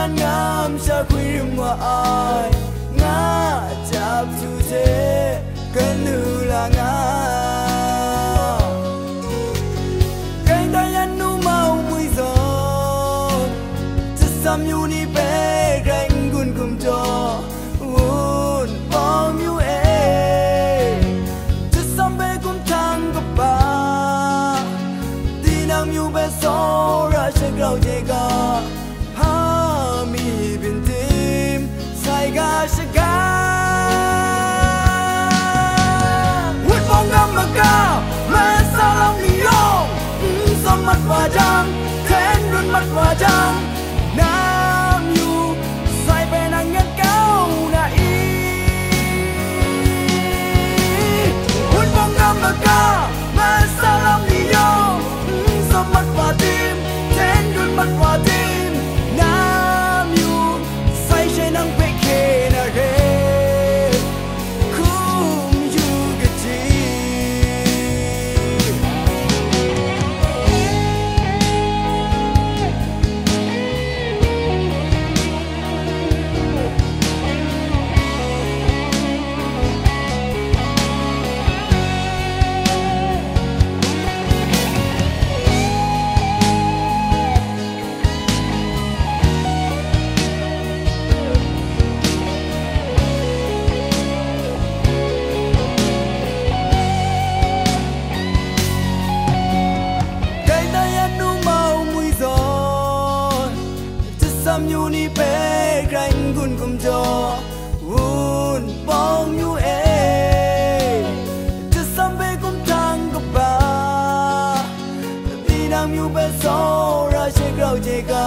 nan ngam sa khuyrim wa ai nga chap su se kanu la nga kai da yan nu mau mui zo sam yu ni pe kai gun kum cho un bom yu e sam be kum thang ka ba ti nam yu be so ra she grau je ga ha mi bin tim sai ga she ga un bom ngam ma ga ma sa lam ni yo sam mat wa jang then run mat wa jang nam yu sai be na ngat cao na i un bom ngam ma ga ma sa lam ni yo sam mat wa tim then run mat wa tim nam yu sai she nang pe ke na re kum yu ga ti sam yu ni pe canh gun kum cho un bong yu eจะsam be kum thang ka ba ti nam yu be so ra she grau je ga